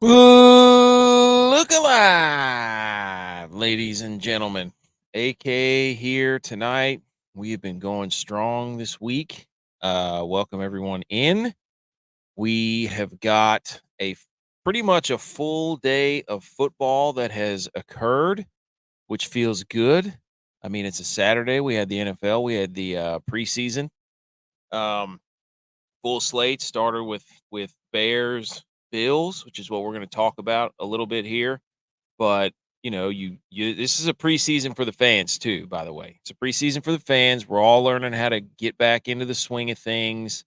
Look alive, ladies and gentlemen. AK here tonight. We have been going strong this week. Welcome everyone in. We have got pretty much a full day of football that has occurred, which feels good. I mean, it's a Saturday. We had the NFL. We had the preseason. Um, Full slate started with Bears Bills, which is what we're going to talk about a little bit here. But you this is a preseason for the fans too, by the way. It's a preseason for the fans. We're all learning how to get back into the swing of things,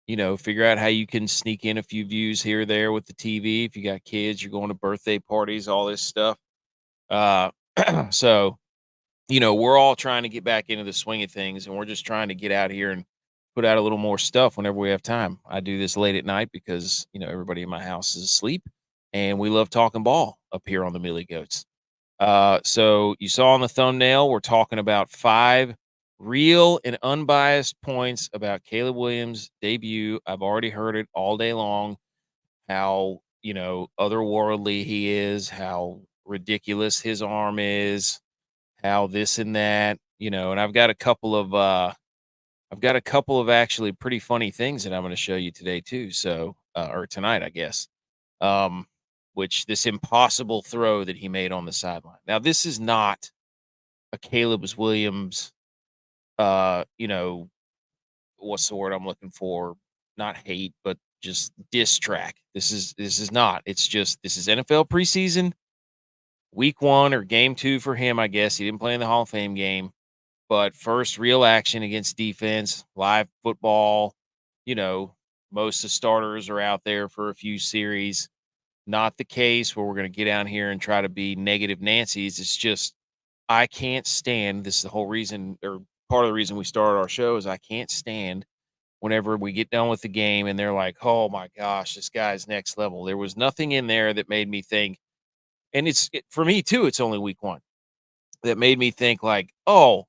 figure out how you can sneak in a few views here or there with the TV. If you got kids, you're going to birthday parties, all this stuff. Uh so, we're all trying to get back into the swing of things, and we're just trying to get out here and put out a little more stuff whenever we have time. I do this late at night because, everybody in my house is asleep, and we love talking ball up here on the Millie Goats. So you saw on the thumbnail, we're talking about 5 real and unbiased points about Caleb Williams' debut. I've already heard it all day long, how, otherworldly he is, how ridiculous his arm is, how this and that, and I've got a couple of actually pretty funny things that I'm going to show you today too. So, or tonight, I guess. Which this impossible throw that he made on the sideline. Now, this is not a Caleb Williams, what's the word I'm looking for? Not hate, but just diss track. This is not. It's just this is NFL preseason, week 1 or game 2 for him, I guess. He didn't play in the Hall of Fame game, but first real action against defense, live football. You know, most of the starters are out there for a few series. Not the case where we're going to get down here and try to be negative Nancy's. It's just, I can't stand this. Is the whole reason, or part of the reason we started our show, is I can't stand whenever we get done with the game and they're like, oh my gosh, this guy's next level. There was nothing in there that made me think, and for me too, it's only week 1, that made me think like, oh,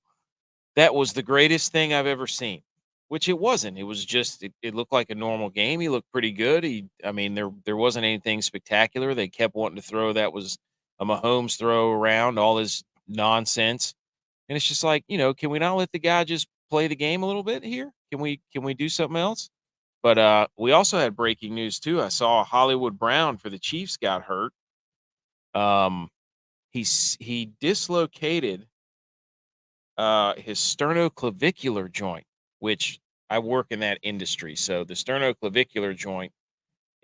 that was the greatest thing I've ever seen, which it wasn't. It was just it looked like a normal game. He looked pretty good. I mean, there wasn't anything spectacular. They kept wanting to throw that was a Mahomes throw around, all this nonsense. And it's just like, can we not let the guy just play the game a little bit here? Can we do something else? But we also had breaking news too. I saw Hollywood Brown for the Chiefs got hurt. Um he dislocated his sternoclavicular joint, which I work in that industry. So the sternoclavicular joint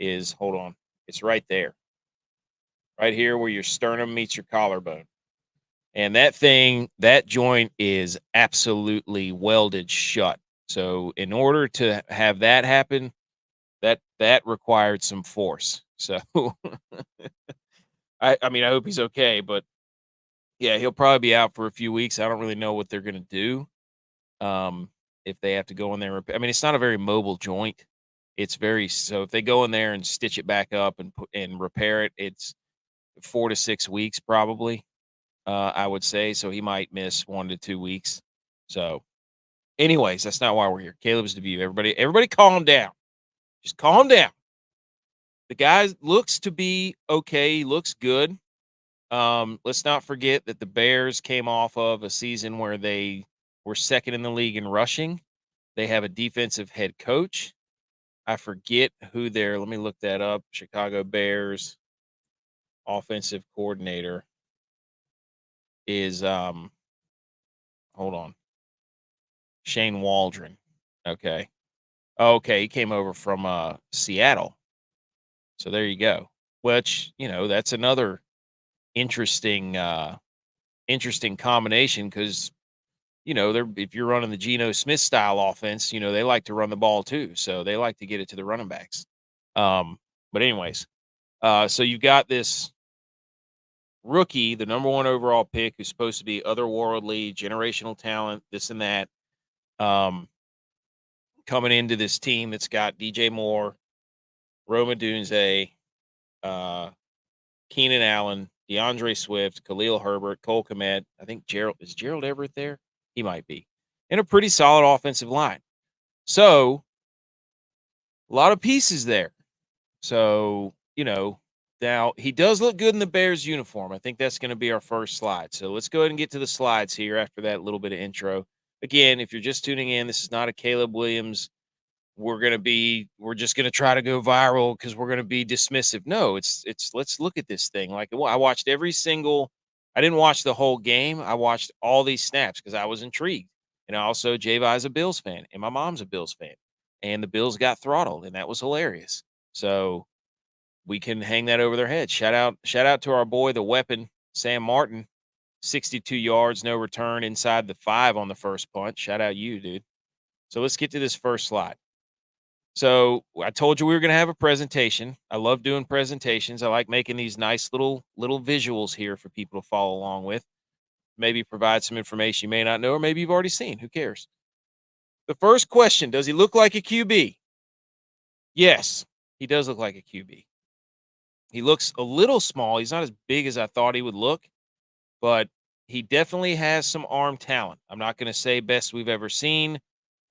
is, hold on, it's right there, right here where your sternum meets your collarbone. And that joint is absolutely welded shut. So in order to have that happen, that required some force. So I mean, I hope he's okay, but yeah, he'll probably be out for a few weeks. I don't really know what they're going to do. If they have to go in there, I mean, it's not a very mobile joint. So if they go in there and stitch it back up and repair it, it's 4 to 6 weeks probably. I would say so. He might miss 1 to 2 weeks. So, anyways, that's not why we're here. Caleb's debut. Everybody, calm down. Just calm down. The guy looks to be okay. He looks good. Let's not forget that the Bears came off of a season where they were second in the league in rushing. They have a defensive head coach. I forget who let me look that up. Chicago Bears offensive coordinator is hold on. Shane Waldron. Okay. Okay, he came over from Seattle. So there you go. Which, that's another interesting interesting combination because if you're running the Geno Smith style offense, they like to run the ball too. So they like to get it to the running backs. But anyways, so you've got this rookie, the number 1 overall pick, who's supposed to be otherworldly, generational talent, this and that. Coming into this team that's got DJ Moore, Roma Dunze, Keenan Allen, DeAndre Swift, Khalil Herbert, Cole Kmet. I think Gerald Everett there? He might be. And a pretty solid offensive line. So, a lot of pieces there. So, Now, he does look good in the Bears uniform. I think that's going to be our first slide. So let's go ahead and get to the slides here after that little bit of intro. Again, if you're just tuning in, this is not a Caleb Williams. We're just going to try to go viral because we're going to be dismissive. No, it's let's look at this thing. Like I watched I didn't watch the whole game. I watched all these snaps because I was intrigued. And also, Javi's a Bills fan, and my mom's a Bills fan. And the Bills got throttled, and that was hilarious. So we can hang that over their head. Shout out to our boy, the weapon, Sam Martin, 62 yards, no return inside the 5 on the first punt. Shout out you, dude. So let's get to this first slide. So I told you we were going to have a presentation. I love doing presentations. I like making these nice little visuals here for people to follow along with. Maybe provide some information you may not know, or maybe you've already seen. Who cares? The first question, does he look like a QB? Yes, he does look like a QB. He looks a little small. He's not as big as I thought he would look, but he definitely has some arm talent. I'm not going to say best we've ever seen.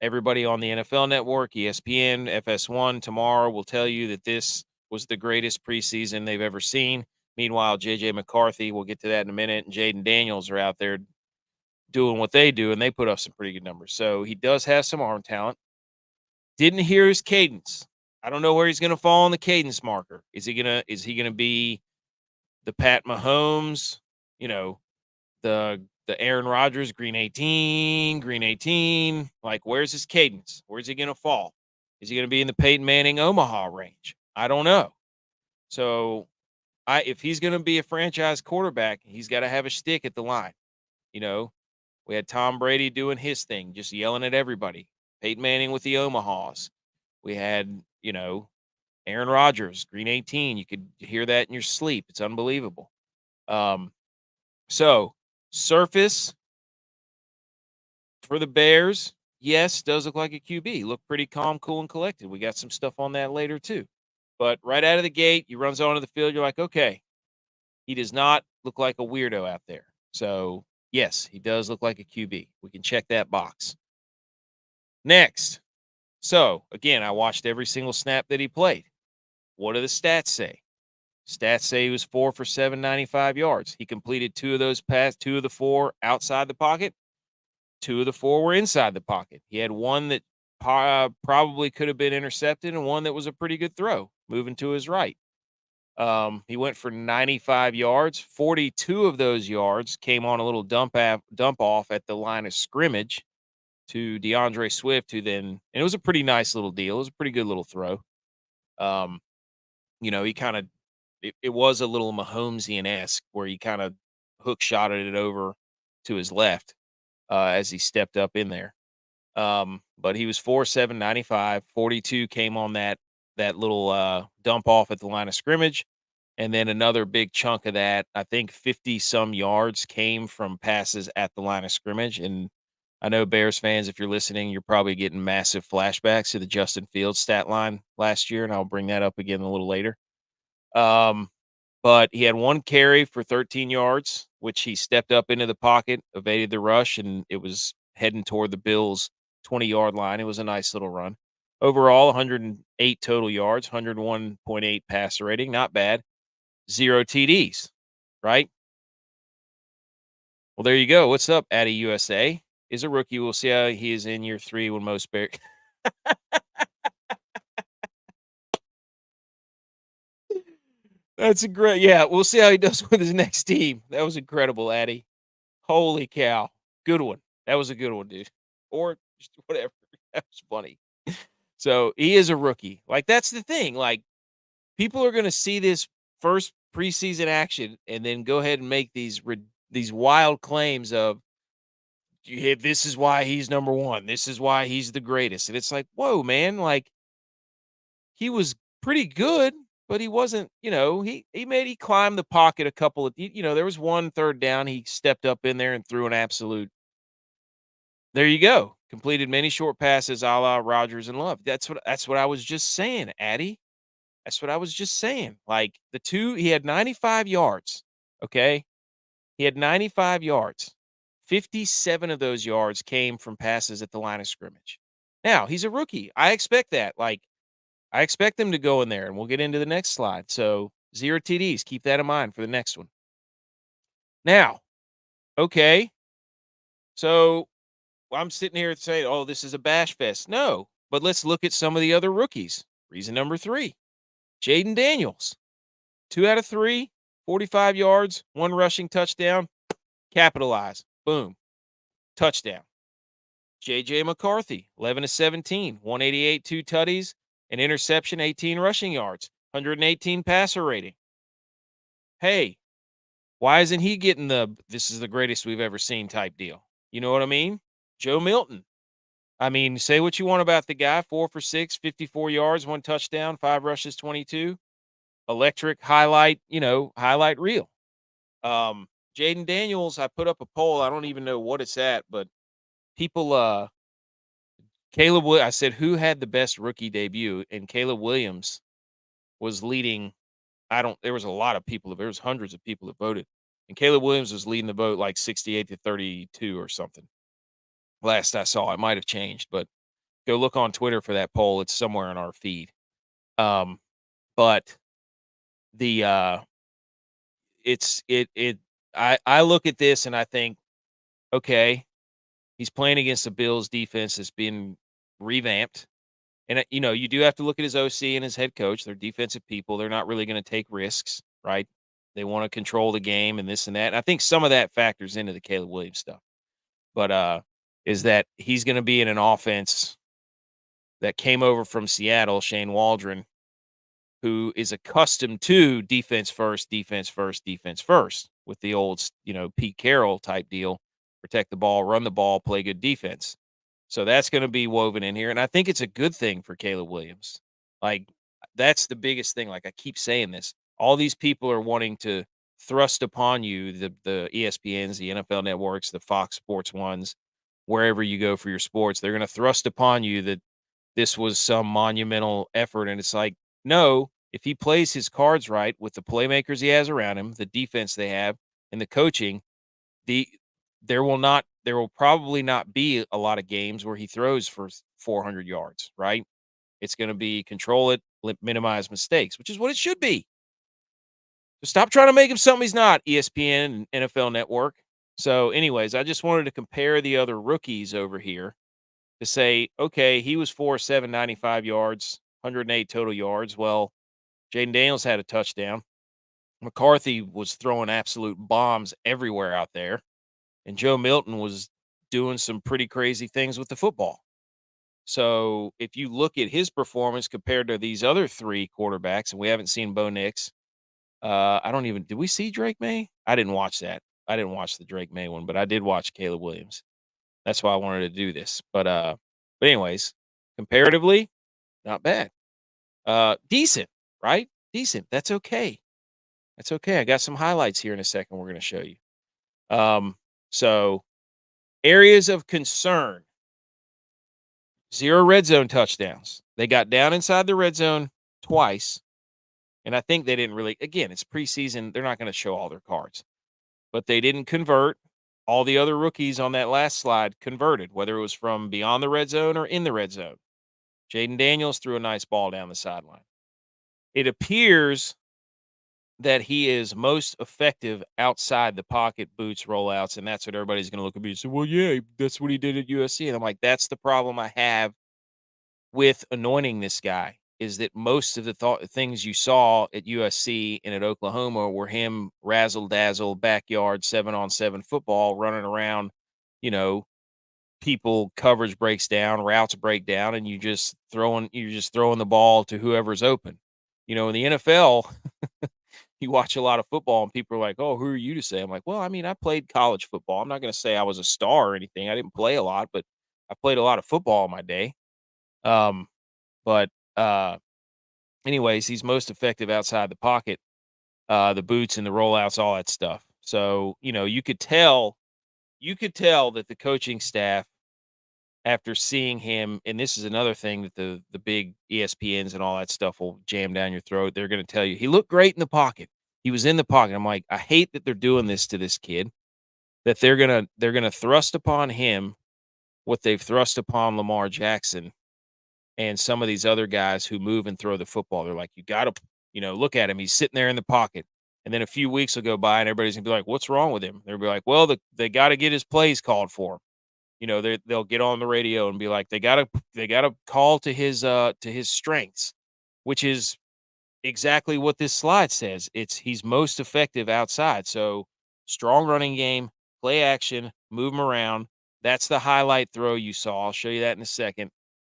Everybody on the NFL Network, ESPN, FS1 tomorrow will tell you that this was the greatest preseason they've ever seen. Meanwhile, J.J. McCarthy, we'll get to that in a minute, and Jaden Daniels are out there doing what they do, and they put up some pretty good numbers. So he does have some arm talent. Didn't hear his cadence. I don't know where he's going to fall on the cadence marker. Is he gonna be the Pat Mahomes, the Aaron Rodgers, green 18. Like, where's his cadence? Where's he going to fall? Is he going to be in the Peyton Manning Omaha range? I don't know. So, if he's going to be a franchise quarterback, he's got to have a stick at the line. We had Tom Brady doing his thing, just yelling at everybody. Peyton Manning with the Omahas. We had, Aaron Rodgers, green 18. You could hear that in your sleep. It's unbelievable. So surface for the Bears, yes, does look like a QB. Look pretty calm, cool, and collected. We got some stuff on that later too. But right out of the gate, he runs onto the field. You're like, okay, he does not look like a weirdo out there. So yes, he does look like a QB. We can check that box. Next. So again, I watched every single snap that he played. What do the stats say? Stats say he was 4 for 795 yards. He completed 2 of those passes, 2 of the 4 outside the pocket. 2 of the 4 were inside the pocket. He had one that probably could have been intercepted and one that was a pretty good throw, moving to his right. He went for 95 yards. 42 of those yards came on a little dump off at the line of scrimmage to DeAndre Swift, and it was a pretty nice little deal. It was a pretty good little throw. He kind of, it was a little Mahomesian-esque where he kind of hook shotted it over to his left as he stepped up in there. But he was 4.795. 42 came on that little dump off at the line of scrimmage. And then another big chunk of that, I think 50 some yards came from passes at the line of scrimmage. And I know Bears fans, if you're listening, you're probably getting massive flashbacks to the Justin Fields stat line last year. And I'll bring that up again a little later. But he had 1 carry for 13 yards, which he stepped up into the pocket, evaded the rush, and it was heading toward the Bills' 20-yard line. It was a nice little run. Overall, 108 total yards, 101.8 passer rating. Not bad. 0 TDs, right? Well, there you go. What's up, Addy USA? Is a rookie. We'll see how he is in year 3 when most Bears. That's a great. Yeah, we'll see how he does with his next team. That was incredible, Addy. Holy cow. Good one. That was a good one, dude. Or just whatever. That was funny. So he is a rookie. Like, that's the thing. Like, people are going to see this first preseason action and then go ahead and make these wild claims of, this is why he's number 1. This is why he's the greatest. And it's like, whoa, man. Like, he was pretty good, but he wasn't, he climbed the pocket a couple of, there was 1 third down. He stepped up in there and threw an absolute. There you go. Completed many short passes, a la Rodgers and Love. That's what I was just saying, Addy. That's what I was just saying. Like, he had 95 yards. Okay. He had 95 yards. 57 of those yards came from passes at the line of scrimmage. Now, he's a rookie. I expect that. Like, I expect them to go in there, and we'll get into the next slide. So 0 TDs. Keep that in mind for the next one. Now, okay, so I'm sitting here saying, "Oh, this is a bash fest." No, but let's look at some of the other rookies. Reason number 3, Jaden Daniels. 2 out of 3, 45 yards, 1 rushing touchdown. Capitalize. Boom. Touchdown. J.J. McCarthy, 11 to 17, 188, 2 tutties, an interception, 18 rushing yards, 118 passer rating. Hey, why isn't he getting the "this is the greatest we've ever seen" type deal? You know what I mean? Joe Milton. I mean, say what you want about the guy, 4 for 6, 54 yards, 1 touchdown, 5 rushes, 22. Electric highlight, highlight reel. Jaden Daniels, I put up a poll. I don't even know what it's at, but people, I said, who had the best rookie debut? And Caleb Williams was leading. There was a lot of people. There was hundreds of people that voted. And Caleb Williams was leading the vote like 68 to 32 or something. Last I saw, it might have changed, but go look on Twitter for that poll. It's somewhere in our feed. But the, it's, I look at this and I think, okay, he's playing against the Bills defense that's been revamped. And, you do have to look at his OC and his head coach. They're defensive people. They're not really going to take risks, right? They want to control the game and this and that. And I think some of that factors into the Caleb Williams stuff. But is that he's going to be in an offense that came over from Seattle, Shane Waldron, who is accustomed to defense first, defense first, defense first with the old, Pete Carroll type deal, protect the ball, run the ball, play good defense. So that's going to be woven in here. And I think it's a good thing for Caleb Williams. Like, that's the biggest thing. Like, I keep saying this. All these people are wanting to thrust upon you, the ESPNs, the NFL networks, the Fox Sports ones, wherever you go for your sports. They're going to thrust upon you that this was some monumental effort. And it's like, no, if he plays his cards right with the playmakers he has around him, the defense they have, and the coaching, the there will probably not be a lot of games where he throws for 400 yards, right? It's going to be control it, minimize mistakes, which is what it should be. So stop trying to make him something he's not, ESPN and NFL Network. So, anyways, I just wanted to compare the other rookies over here to say, okay, he was 4-7, 95 yards, 108 total yards. Well, Jaden Daniels had a touchdown. McCarthy was throwing absolute bombs everywhere out there. And Joe Milton was doing some pretty crazy things with the football. So if you look at his performance compared to these other 3 quarterbacks, and we haven't seen Bo Nix, did we see Drake May? I didn't watch that. I didn't watch the Drake May one, but I did watch Caleb Williams. That's why I wanted to do this. But anyways, comparatively, not bad. Decent, right? Decent. That's okay. That's okay. I got some highlights here in a second we're going to show you. So areas of concern. 0 red zone touchdowns. They got down inside the red zone twice. And I think they didn't really, again, it's preseason. They're not going to show all their cards. But they didn't convert. All the other rookies on that last slide converted, whether it was from beyond the red zone or in the red zone. Jaden Daniels threw a nice ball down the sideline. It appears that he is most effective outside the pocket, boots, rollouts, and that's what everybody's going to look at me and say, well, yeah, that's what he did at USC. And I'm like, that's the problem I have with anointing this guy, is that most of the things you saw at USC and at Oklahoma were him razzle-dazzle, backyard, 7-on-7 football, running around, people, coverage breaks down, routes break down, and you're just throwing the ball to whoever's open. In the NFL, you watch a lot of football and people are like, oh, who are you to say? I'm like, well, I mean, I played college football. I'm not going to say I was a star or anything. I didn't play a lot, but I played a lot of football in my day. But anyways, he's most effective outside the pocket, the boots and the rollouts, all that stuff. So, you could tell that the coaching staff, after seeing him, and this is another thing that the big ESPNs and all that stuff will jam down your throat. They're going to tell you he looked great in the pocket. He was in the pocket. I'm like, I hate that they're doing this to this kid, that they're going to thrust upon him what they've thrust upon Lamar Jackson and some of these other guys who move and throw the football. They're like, you got to Look at him. He's sitting there in the pocket. And then a few weeks will go by and everybody's gonna be like, what's wrong with him? They'll be like, well, they got to get his plays called for him. They'll get on the radio and be like, they gotta call to his strengths, which is exactly what this slide says. He's most effective outside. So strong running game, play action, move him around. That's the highlight throw you saw. I'll show you that in a second,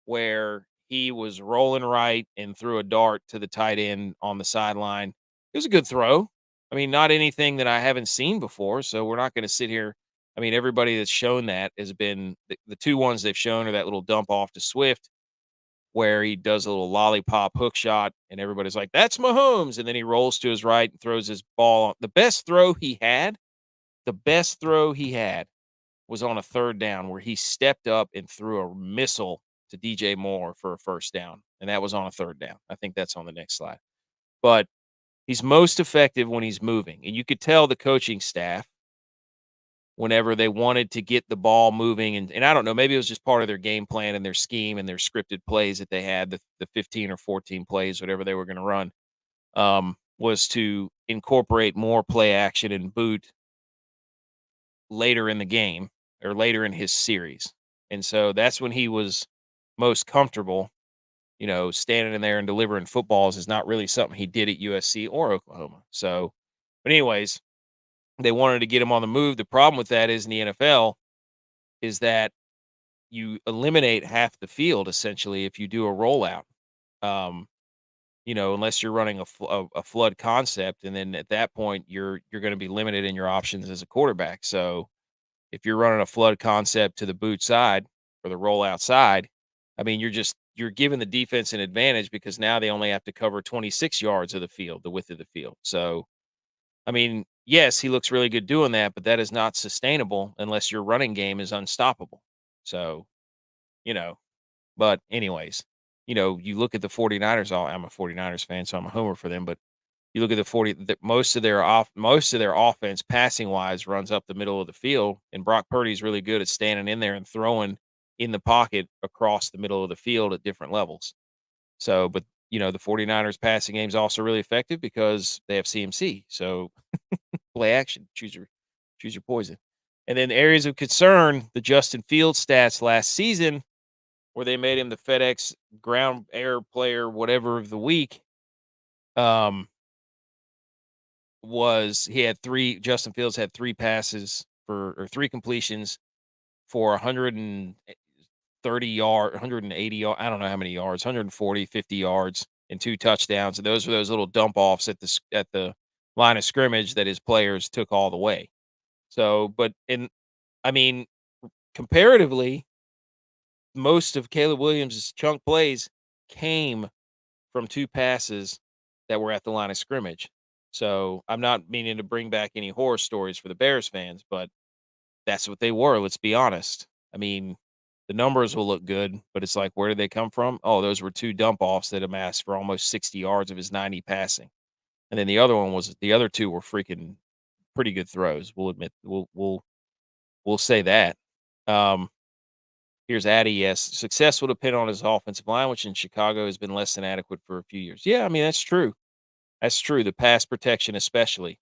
where he was rolling right and threw a dart to the tight end on the sideline. It was a good throw. I mean, not anything that I haven't seen before. So we're not going to sit here. I mean, everybody that's shown that has been the two ones they've shown are that little dump off to Swift where he does a little lollipop hook shot, and everybody's like, "That's Mahomes," and then he rolls to his right and throws his ball on the best throw he had was on a third down where he stepped up and threw a missile to DJ Moore for a first down, and that was on a third down. I think that's on the next slide. But he's most effective when he's moving, and you could tell the coaching staff whenever they wanted to get the ball moving. And I don't know, maybe it was just part of their game plan and their scheme and their scripted plays that they had, the 15 or 14 plays, whatever they were going to run, was to incorporate more play action and boot later in the game or later in his series. And so that's when he was most comfortable, standing in there and delivering footballs is not really something he did at USC or Oklahoma. So, but anyways, they wanted to get him on the move. The problem with that is in the NFL is that you eliminate half the field essentially if you do a rollout. Um, unless you're running a flood concept, and then at that point you're going to be limited in your options as a quarterback. So if you're running a flood concept to the boot side or the rollout side, I mean you're giving the defense an advantage because now they only have to cover 26 yards of the field, the width of the field. So I mean, yes, he looks really good doing that, but that is not sustainable unless your running game is unstoppable. So, you know, but anyways, you look at the 49ers, I'm a 49ers fan, so I'm a homer for them, but you look at most of their offense passing wise runs up the middle of the field, and Brock Purdy's really good at standing in there and throwing in the pocket across the middle of the field at different levels. So, but the 49ers passing game is also really effective because they have CMC. So play action, choose your poison. And then areas of concern, the Justin Fields stats last season, where they made him the FedEx ground air player, whatever of the week, um, was Justin Fields had three completions for 130 yards, 180 yards, I don't know how many yards, 140, 50 yards and 2 touchdowns. And those were those little dump offs at the line of scrimmage that his players took all the way. So, I mean, comparatively, most of Caleb Williams' chunk plays came from 2 passes that were at the line of scrimmage. So, I'm not meaning to bring back any horror stories for the Bears fans, but that's what they were, let's be honest. I mean, the numbers will look good, but it's like, where did they come from? Oh, those were 2 dump offs that amassed for almost 60 yards of his 90 passing. And then the other 2 were freaking pretty good throws. We'll admit, we'll say that. Um, Here's Addy. Yes, success will depend on his offensive line, which in Chicago has been less than adequate for a few years. Yeah, I mean that's true. That's true. The pass protection, especially.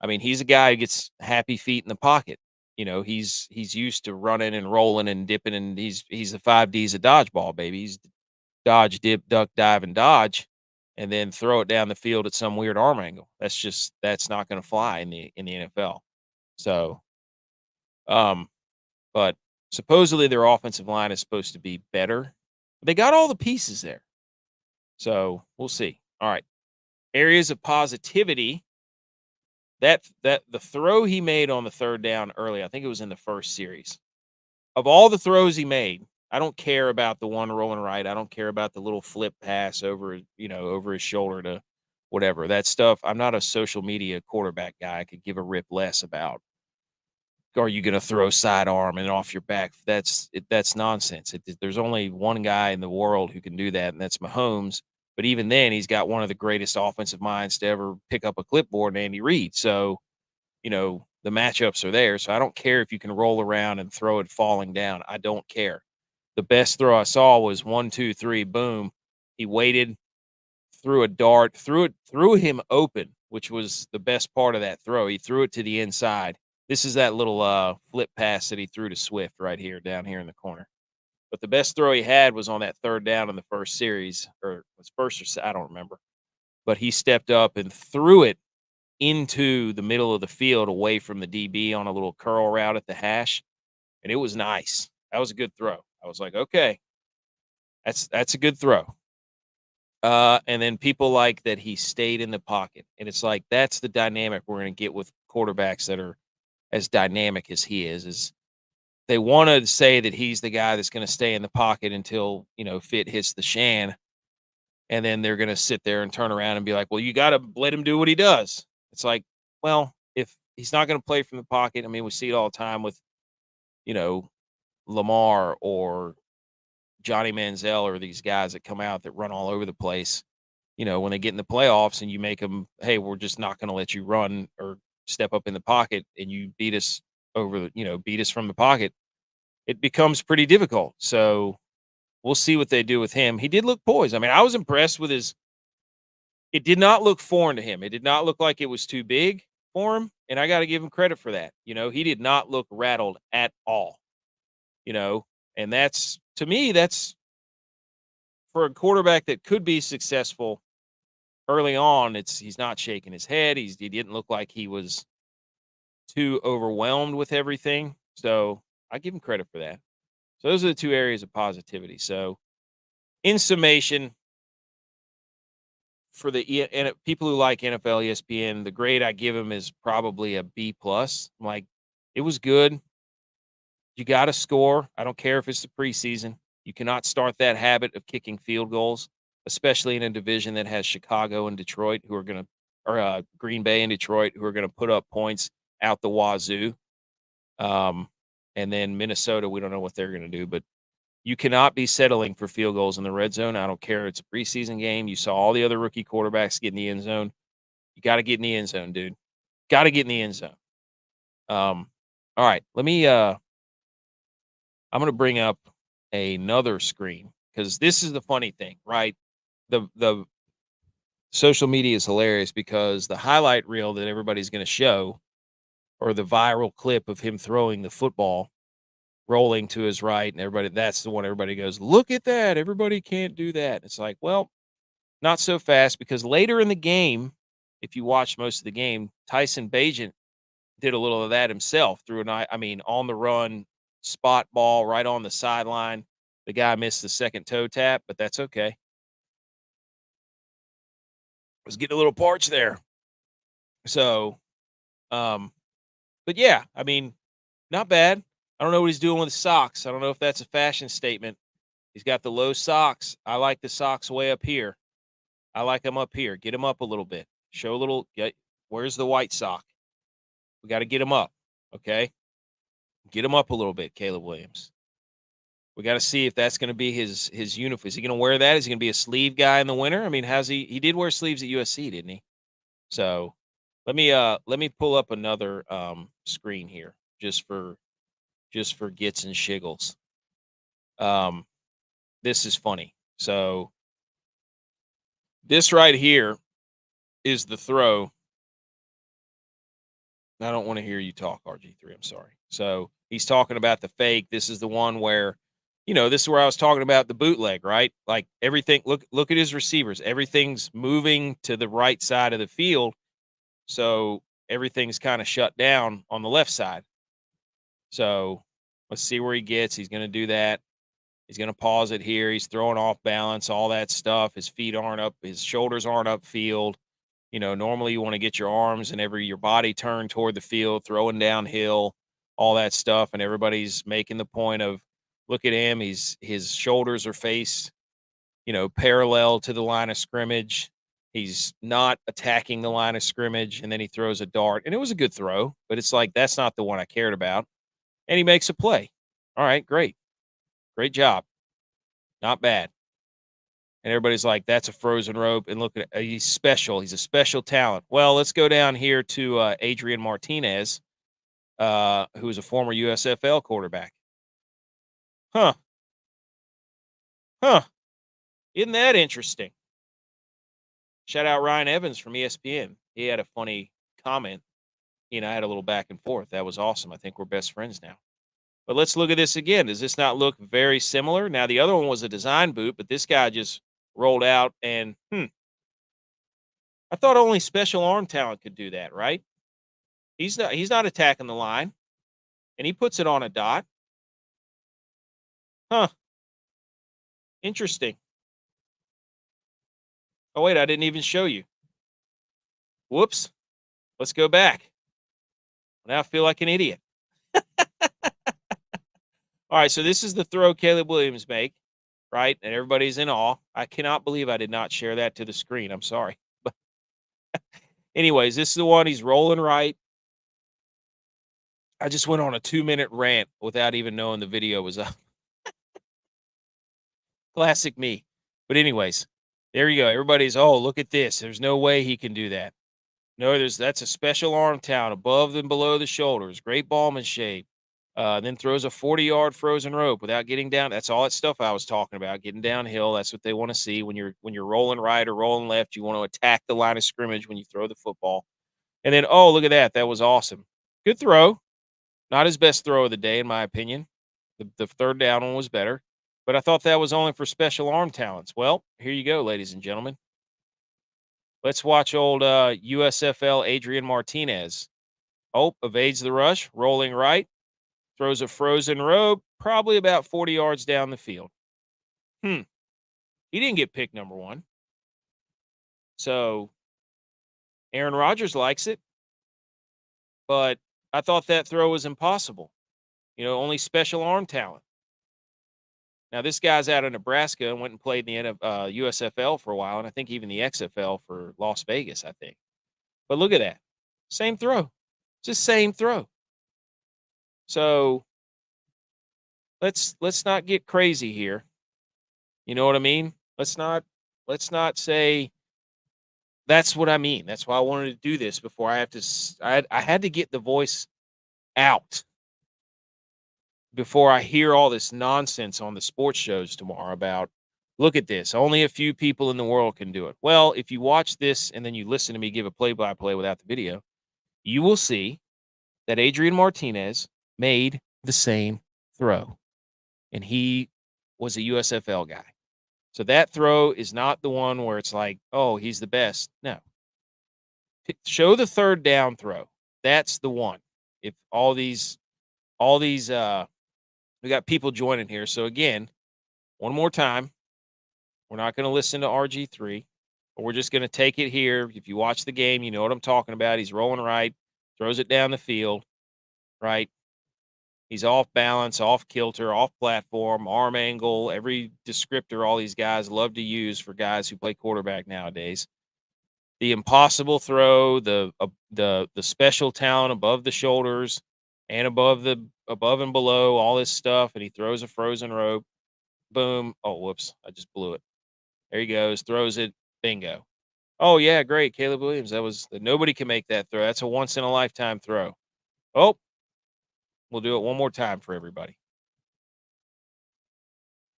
I mean, he's a guy who gets happy feet in the pocket. He's used to running and rolling and dipping, and he's the 5 Ds of dodgeball, baby. He's dodge, dip, duck, dive, and dodge, and then throw it down the field at some weird arm angle. That's not going to fly in the NFL. So, um, but supposedly their offensive line is supposed to be better. They got all the pieces there. So we'll see. All right. Areas of positivity. That the throw he made on the third down early, I think it was in the first series. Of all the throws he made, I don't care about the one rolling right. I don't care about the little flip pass over his shoulder to whatever. That stuff, I'm not a social media quarterback guy. I could give a rip less about. Are you going to throw sidearm and off your back? That's nonsense. There's only one guy in the world who can do that, and that's Mahomes. But even then, he's got one of the greatest offensive minds to ever pick up a clipboard, Andy Reid. So, the matchups are there. So I don't care if you can roll around and throw it falling down. I don't care. The best throw I saw was 1, 2, 3, boom. He waited, threw a dart, threw him open, which was the best part of that throw. He threw it to the inside. This is that little flip pass that he threw to Swift right here, down here in the corner. But the best throw he had was on that third down in the first series, or was first or I don't remember. But he stepped up and threw it into the middle of the field away from the DB on a little curl route at the hash, and it was nice. That was a good throw. I was like, okay, that's a good throw. And then people like that he stayed in the pocket, and it's like that's the dynamic we're going to get with quarterbacks that are as dynamic as he is. Is they want to say that he's the guy that's going to stay in the pocket until fit hits the shan, and then they're going to sit there and turn around and be like, well, you got to let him do what he does. It's like, well, if he's not going to play from the pocket, I mean, we see it all the time with you know Lamar or Johnny Manziel or these guys that come out that run all over the place. When they get in the playoffs and you make them, hey, we're just not going to let you run or step up in the pocket, and you beat us beat us from the pocket, it becomes pretty difficult. So we'll see what they do with him. He did look poised. I mean, I was impressed with his. It did not look foreign to him. It did not look like it was too big for him, and I got to give him credit for that. He did not look rattled at all. You know, and that's to me, that's for a quarterback that could be successful early on. He's not shaking his head. He didn't look like he was too overwhelmed with everything. So I give him credit for that. So those are the two areas of positivity. So in summation, for the and people who like NFL ESPN, the grade I give him is probably a B plus. Like, it was good. You got to score. I don't care if it's the preseason. You cannot start that habit of kicking field goals, especially in a division that has Chicago and Detroit who are going to, or Green Bay and Detroit who are going to put up points out the wazoo. And then Minnesota, we don't know what they're going to do, but you cannot be settling for field goals in the red zone. I don't care. It's a preseason game. You saw all the other rookie quarterbacks get in the end zone. You got to get in the end zone, dude. Got to get in the end zone. All right. I'm going to bring up another screen because this is the funny thing, right? The social media is hilarious because the highlight reel that everybody's going to show, or the viral clip of him throwing the football rolling to his right, and that's the one everybody goes, look at that. Everybody can't do that. It's like, well, not so fast, because later in the game, if you watch most of the game, Tyson Bagent did a little of that himself through on the run spot ball right on the sideline. The guy missed the second toe tap, but that's okay. Was getting a little parched there. So, but yeah, I mean, not bad. I don't know what he's doing with his socks. I don't know if that's a fashion statement. He's got the low socks. I like the socks way up here. I like them up here. Get them up a little bit. Show a little. Where's the white sock? We got to get him up. Okay. Get him up a little bit, Caleb Williams. We got to see if that's going to be his uniform. Is he going to wear that? Is he going to be a sleeve guy in the winter? I mean, he did wear sleeves at USC, didn't he? So let me pull up another screen here just for gits and shiggles. This is funny. So this right here is the throw. I don't want to hear you talk, RG3. I'm sorry. So he's talking about the fake. This is the one where, this is where I was talking about the bootleg, right? Like everything. Look at his receivers. Everything's moving to the right side of the field. So everything's kind of shut down on the left side. So let's see where he gets. He's going to do that. He's going to pause it here. He's throwing off balance, all that stuff. His feet aren't up. His shoulders aren't upfield. Normally you want to get your arms and your body turned toward the field, throwing downhill, all that stuff. And everybody's making the point of, look at him. His shoulders are faced, parallel to the line of scrimmage. He's not attacking the line of scrimmage. And then he throws a dart, and it was a good throw, but it's like, that's not the one I cared about. And he makes a play. All right, great. Great job. Not bad. And everybody's like, that's a frozen rope. And look at it. He's special. He's a special talent. Well, let's go down here to Adrian Martinez, who is a former USFL quarterback. Huh. Isn't that interesting? Shout out Ryan Evans from ESPN. He had a funny comment. I had a little back and forth. That was awesome. I think we're best friends now. But let's look at this again. Does this not look very similar? Now, the other one was a design boot, but this guy just rolled out and, I thought only special arm talent could do that, right? He's not attacking the line, and he puts it on a dot. Huh, interesting. Oh, wait, I didn't even show you. Whoops. Let's go back. Now I feel like an idiot. All right, so this is the throw Caleb Williams make, right? And everybody's in awe. I cannot believe I did not share that to the screen. I'm sorry. But anyways, this is the one he's rolling right. I just went on a 2-minute rant without even knowing the video was up. Classic me. But anyways, there you go. Everybody's, oh, look at this. There's no way he can do that. No, that's a special arm talent above and below the shoulders. Great ballman shape. Then throws a 40-yard frozen rope without getting down. That's all that stuff I was talking about. Getting downhill. That's what they want to see when you're rolling right or rolling left. You want to attack the line of scrimmage when you throw the football. And then, oh, look at that. That was awesome. Good throw. Not his best throw of the day, in my opinion. The third down one was better. But I thought that was only for special arm talents. Well, here you go, ladies and gentlemen. Let's watch old USFL Adrian Martinez. Oh, evades the rush, rolling right, throws a frozen rope, probably about 40 yards down the field. He didn't get pick number 1. So Aaron Rodgers likes it, but I thought that throw was impossible. Only special arm talent. Now, this guy's out of Nebraska and went and played in the USFL for a while, and I think even the XFL for Las Vegas, I think. But look at that. Same throw. Just same throw. So let's not get crazy here. You know what I mean? Let's not say that's what I mean. That's why I wanted to do this before I have to I had to get the voice out before I hear all this nonsense on the sports shows tomorrow about, look at this, only a few people in the world can do it. Well, if you watch this and then you listen to me give a play-by-play without the video, you will see that Adrian Martinez made the same throw, and he was a USFL guy. So that throw is not the one where it's like, oh, he's the best. No. Show the third down throw. That's the one. If all these we got people joining here. So again, one more time, we're not going to listen to RG3, but we're just going to take it here. If you watch the game, you know what I'm talking about. He's rolling right, throws it down the field, right? He's off balance, off kilter, off platform, arm angle, every descriptor all these guys love to use for guys who play quarterback nowadays. The impossible throw, the special talent above the shoulders and above and below, all this stuff, and he throws a frozen rope. Boom. Oh, whoops. I just blew it. There he goes. Throws it. Bingo. Oh, yeah, great. Caleb Williams. Nobody can make that throw. That's a once in a lifetime throw. Oh, we'll do it one more time for everybody.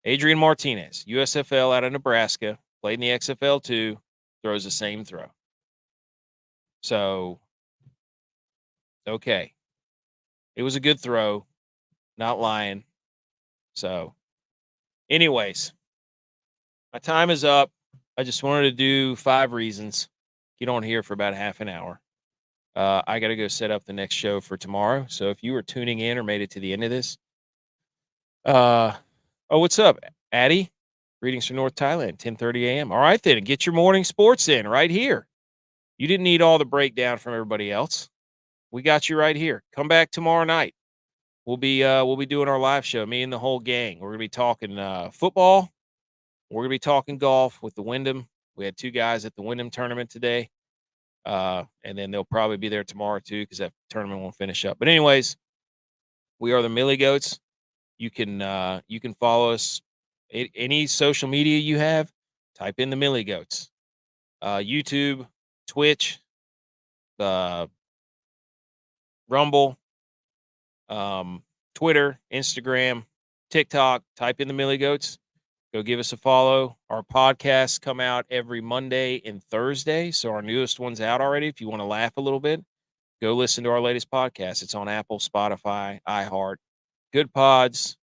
Adrian Martinez, USFL out of Nebraska, played in the XFL too, throws the same throw. So, okay. It was a good throw, not lying. So, anyways, my time is up. I just wanted to do 5 reasons. Get on here for about half an hour. I got to go set up the next show for tomorrow. So if you were tuning in or made it to the end of this, oh, what's up, Addie? Greetings from North Thailand, 10:30 a.m. All right, then, get your morning sports in right here. You didn't need all the breakdown from everybody else. We got you right here. Come back tomorrow night. We'll be doing our live show. Me and the whole gang. We're gonna be talking football. We're gonna be talking golf with the Wyndham. We had 2 guys at the Wyndham tournament today. And then they'll probably be there tomorrow too, because that tournament won't finish up. But anyways, we are the Millie Goats. You can follow us any social media you have. Type in the Millie Goats. YouTube, Twitch, Rumble, Twitter, Instagram, TikTok. Type in the Millie Goats. Go give us a follow. Our podcasts come out every Monday and Thursday. So our newest one's out already. If you want to laugh a little bit, go listen to our latest podcast. It's on Apple, Spotify, iHeart, Good Pods,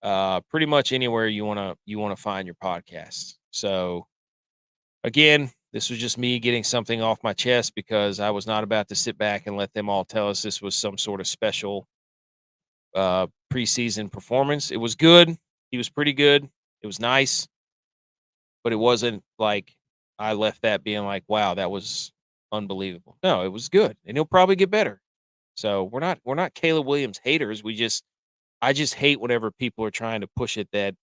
pretty much anywhere you wanna find your podcasts. So again, this was just me getting something off my chest because I was not about to sit back and let them all tell us this was some sort of special preseason performance. It was good. He was pretty good. It was nice, but it wasn't like I left that being like, wow, that was unbelievable. No, it was good. And he'll probably get better. So we're not Caleb Williams haters. I just hate whenever people are trying to push it that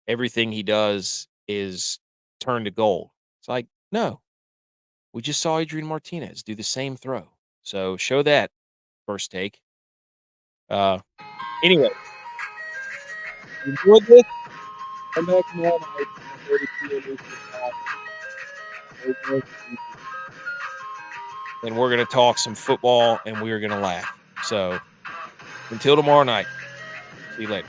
everything he does is turned to gold. It's like, no, we just saw Adrian Martinez do the same throw. So show that first take. Uh, anyway, you enjoyed this? Come back tomorrow night. 7:30 p.m. Eastern Time. And we're gonna talk some football and we're gonna laugh. So until tomorrow night. See you later.